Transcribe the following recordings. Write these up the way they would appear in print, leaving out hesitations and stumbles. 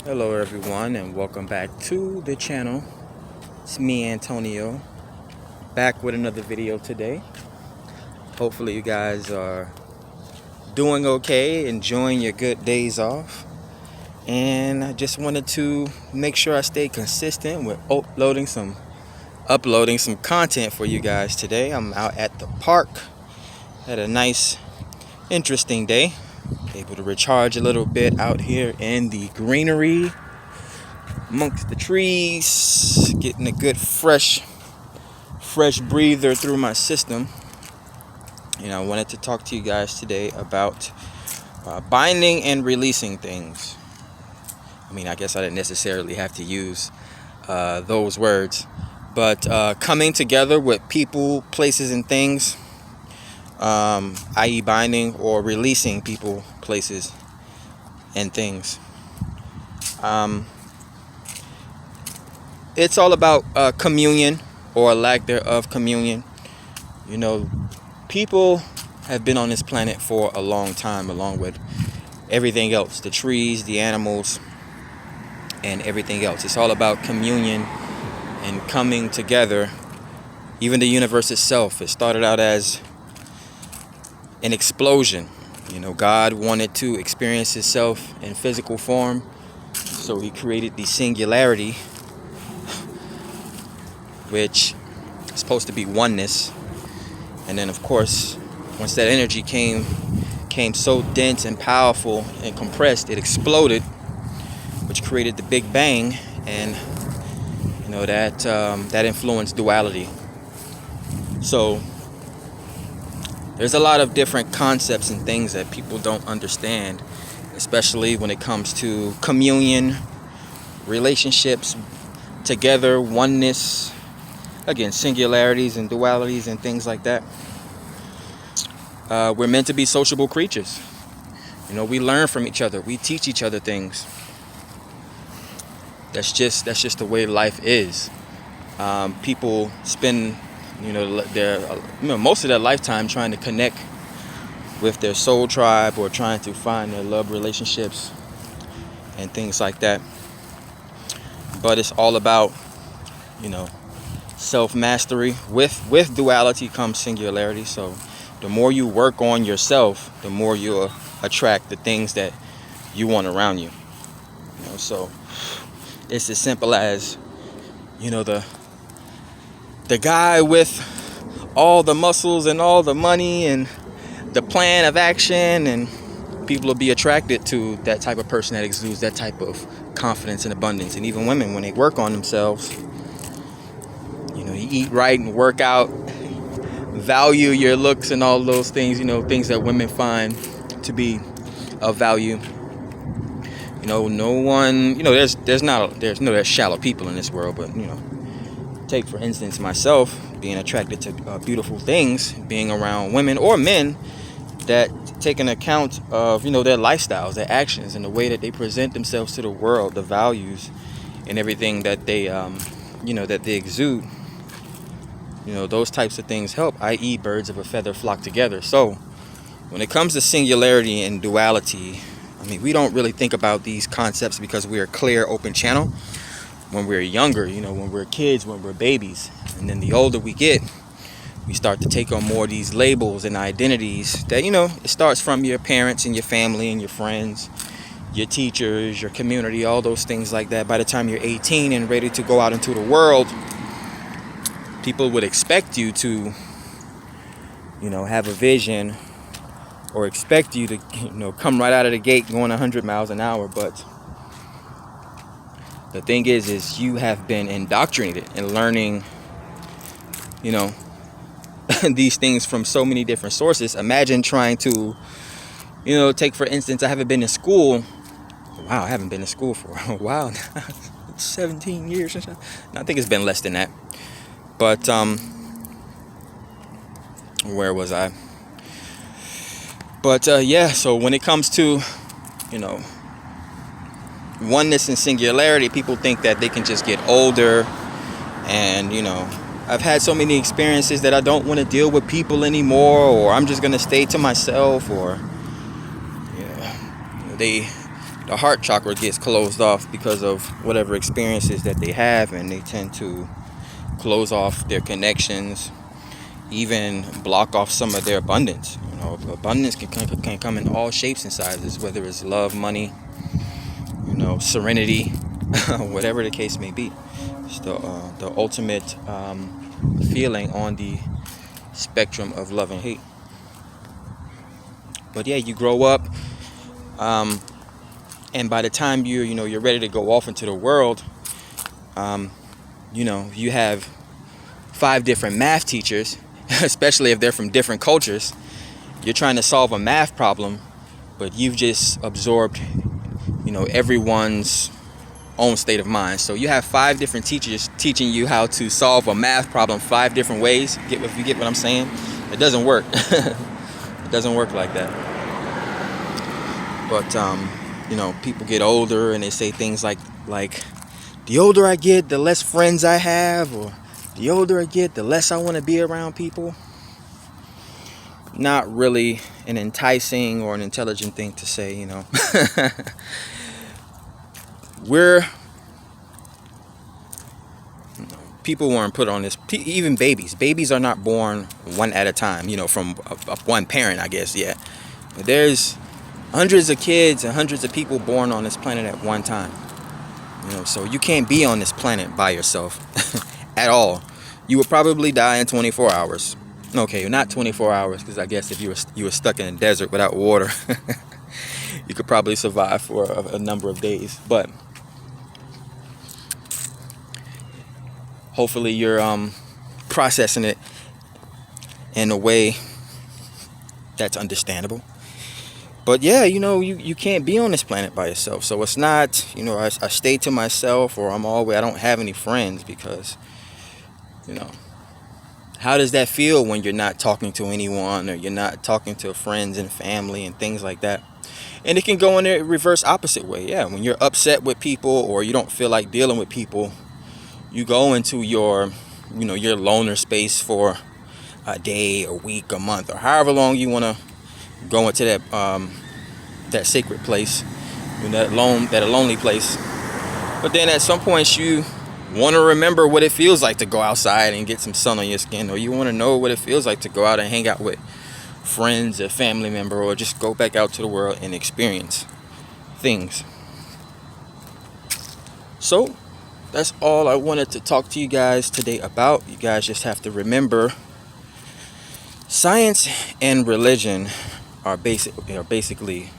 Hello everyone and welcome back to the channel. It's me, Antonio, back with another video today. Hopefully you guys are doing okay, enjoying your good days off. And I just wanted to make sure I stay consistent with uploading some content for you guys today. I'm out at the park. Had a nice, interesting day. Able to recharge a little bit out here in the greenery amongst the trees, getting a good fresh breather through my system. I wanted to talk to you guys today about binding and releasing things. I guess I didn't necessarily have to use those words, but coming together with people, places, and things, i.e. binding or releasing people, places, and things. It's all about communion or lack thereof communion. People have been on this planet for a long time, along with everything else, the trees, the animals, and everything else. It's all about communion and coming together. Even the universe itself, it started out as an explosion. God wanted to experience himself in physical form, so he created the Singularity, which is supposed to be oneness. And then of course, once that energy came so dense and powerful and compressed, it exploded, which created the Big Bang. And that influenced duality. So there's a lot of different concepts and things that people don't understand, especially when it comes to communion, relationships together, oneness, again, singularities and dualities and things like that. We're meant to be sociable creatures. We learn from each other. We teach each other things. That's just the way life is. People spend, most of their lifetime trying to connect with their soul tribe or trying to find their love relationships and things like that. But it's all about, self-mastery. With duality comes singularity. So the more you work on yourself, the more you'll attract the things that you want around you. So it's as simple as, the guy with all the muscles and all the money and the plan of action, and people will be attracted to that type of person that exudes that type of confidence and abundance. And even women, when they work on themselves, you eat right and work out, value your looks and all those things, things that women find to be of value. No one, there's shallow people in this world, but take for instance myself, being attracted to beautiful things, being around women or men that take an account of their lifestyles, their actions, and the way that they present themselves to the world, the values and everything that they that they exude. Those types of things help, i.e. birds of a feather flock together. So when it comes to singularity and duality, we don't really think about these concepts because we're a clear, open channel when we're younger, when we're kids, when we're babies. And then the older we get, we start to take on more of these labels and identities that, it starts from your parents and your family and your friends, your teachers, your community, all those things like that. By the time you're 18 and ready to go out into the world, people would expect you to, have a vision, or expect you to, come right out of the gate going 100 miles an hour. But the thing is you have been indoctrinated and learning, these things from so many different sources. Imagine trying to, take for instance, I haven't been in school. Wow, I haven't been in school for a while now. 17 years or something. I think it's been less than that. But where was I? But so when it comes to, oneness and singularity, people think that they can just get older. And, I've had so many experiences that I don't want to deal with people anymore, or I'm just going to stay to myself, or, the the heart chakra gets closed off because of whatever experiences that they have, and they tend to close off their connections, even block off some of their abundance. Abundance can come in all shapes and sizes, whether it's love, money, serenity, whatever the case may be. It's the ultimate feeling on the spectrum of love and hate. But yeah, you grow up, and by the time you're ready to go off into the world, you have 5 different math teachers, especially if they're from different cultures. You're trying to solve a math problem, but you've just absorbed, everyone's own state of mind. So you have 5 different teachers teaching you how to solve a math problem 5 different ways. If you get what I'm saying? It doesn't work. It doesn't work like that. But people get older and they say things like the older I get, the less friends I have, or the older I get, the less I want to be around people. Not really an enticing or an intelligent thing to say, people weren't put on this. Even babies are not born one at a time, from one parent, I guess. Yeah, but there's hundreds of kids and hundreds of people born on this planet at one time. So you can't be on this planet by yourself at all. You would probably die in 24 hours. Okay, not 24 hours, because I guess if you were stuck in a desert without water, you could probably survive for a number of days. But hopefully you're processing it in a way that's understandable. But yeah, you can't be on this planet by yourself. So it's not, I stay to myself, or I don't have any friends, because, how does that feel when you're not talking to anyone, or you're not talking to friends and family and things like that? And it can go in a reverse opposite way. Yeah, when you're upset with people, or you don't feel like dealing with people, you go into your loner space for a day, a week, a month, or however long you want to go into that sacred place, that lonely place. But then at some point you want to remember what it feels like to go outside and get some sun on your skin, or you want to know what it feels like to go out and hang out with friends, a family member, or just go back out to the world and experience things. So that's all I wanted to talk to you guys today about. You guys just have to remember, science and religion are basically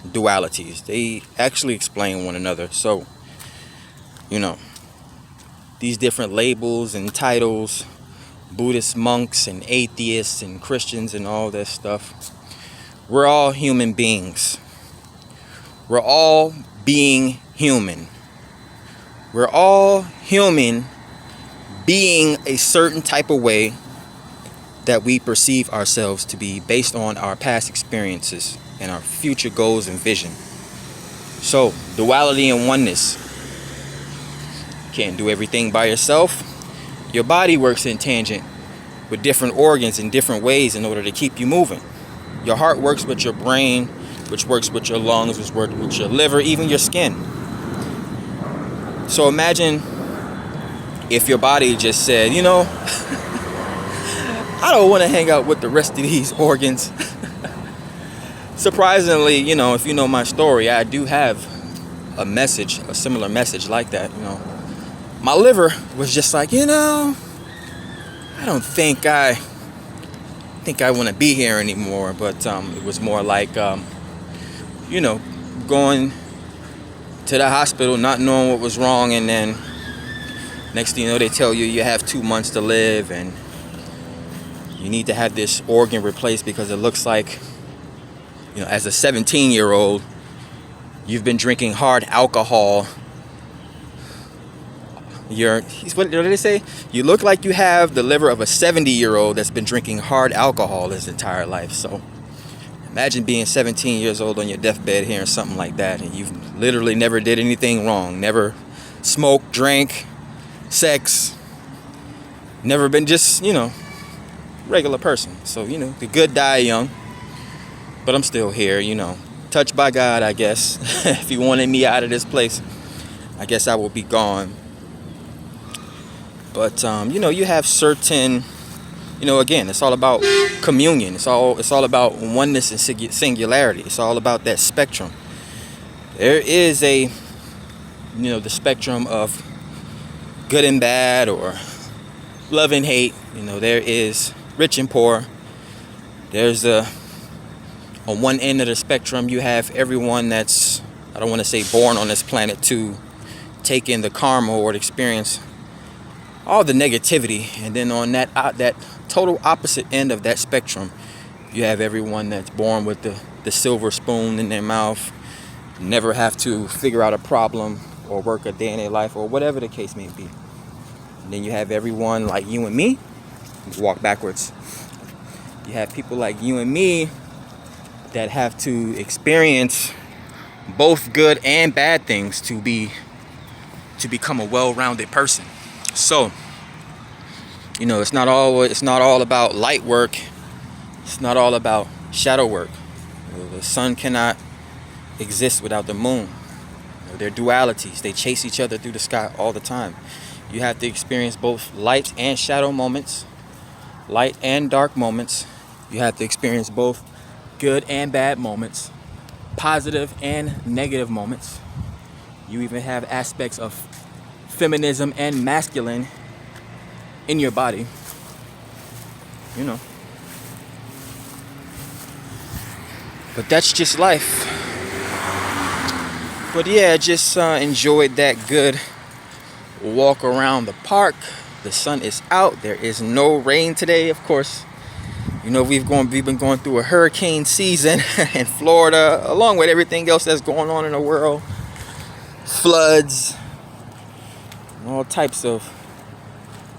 dualities. They actually explain one another. So, these different labels and titles, Buddhist monks and atheists and Christians and all that stuff, we're all human beings. We're all being human. We're all human being a certain type of way that we perceive ourselves to be based on our past experiences and our future goals and vision. So, duality and oneness. Can't do everything by yourself. Your body works in tangent with different organs in different ways in order to keep you moving. Your heart works with your brain, which works with your lungs, which works with your liver, even your skin. So imagine if your body just said, I don't want to hang out with the rest of these organs. Surprisingly, if you know my story, I do have a similar message like that. My liver was just like, I don't think I want to be here anymore. But it was more like, going to the hospital, not knowing what was wrong, and then next thing you know, they tell you have 2 months to live, and you need to have this organ replaced because it looks like, as a 17-year-old, you've been drinking hard alcohol. What did they say? You look like you have the liver of a 70-year-old that's been drinking hard alcohol his entire life. So imagine being 17 years old on your deathbed hearing something like that, and you've literally never did anything wrong, never smoked, drank, sex, never been just, regular person. So, the good die young, but I'm still here, touched by God, I guess. If he wanted me out of this place, I guess I will be gone. But you have certain, again, it's all about communion. It's all about oneness and singularity. It's all about that spectrum. There is the spectrum of good and bad, or love and hate. There is rich and poor. There's on one end of the spectrum, you have everyone that's, I don't want to say born on this planet to take in the karma or experience all the negativity. And then on that total opposite end of that spectrum, you have everyone that's born with the silver spoon in their mouth, never have to figure out a problem or work a day in their life, or whatever the case may be. And then you have everyone like you and me. Walk backwards. You have people like you and me that have to experience both good and bad things to become a well-rounded person. So, it's not all about light work. It's not all about shadow work. The sun cannot exist without the moon. They're dualities. They chase each other through the sky all the time. You have to experience both light and shadow moments, light and dark moments. You have to experience both good and bad moments, positive and negative moments. You even have aspects of feminism and masculine in your body. But that's just life. But yeah, just enjoyed that good walk around the park. The sun is out. There is no rain today, of course. We've been going through a hurricane season in Florida, along with everything else that's going on in the world. Floods, all types of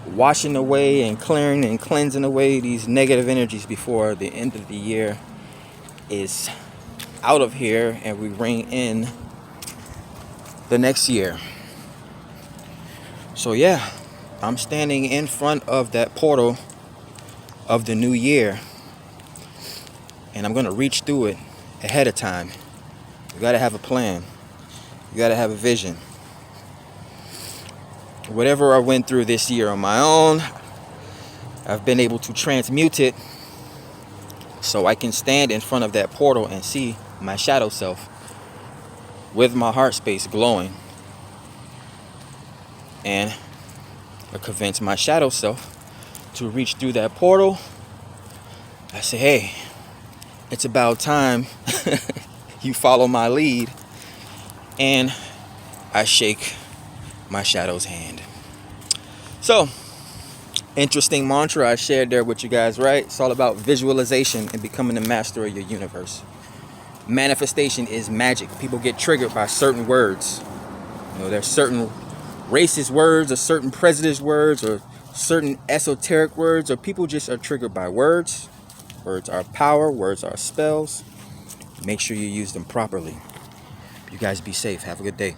washing away and clearing and cleansing away these negative energies before the end of the year is out of here and we ring in the next year. So yeah, I'm standing in front of that portal of the new year, and I'm gonna reach through it ahead of time. You gotta have a plan. You gotta have a vision. Whatever I went through this year on my own, I've been able to transmute it so I can stand in front of that portal and see my shadow self with my heart space glowing, and I convince my shadow self to reach through that portal. I say, hey, it's about time you follow my lead. And I shake my shadow's hand. So, interesting mantra I shared there with you guys, right? It's all about visualization and becoming the master of your universe. Manifestation is magic. People get triggered by certain words. There's certain racist words, or certain prejudice words, or certain esoteric words, or people just are triggered by words. Words are power. Words are spells. Make sure you use them properly. You guys be safe. Have a good day.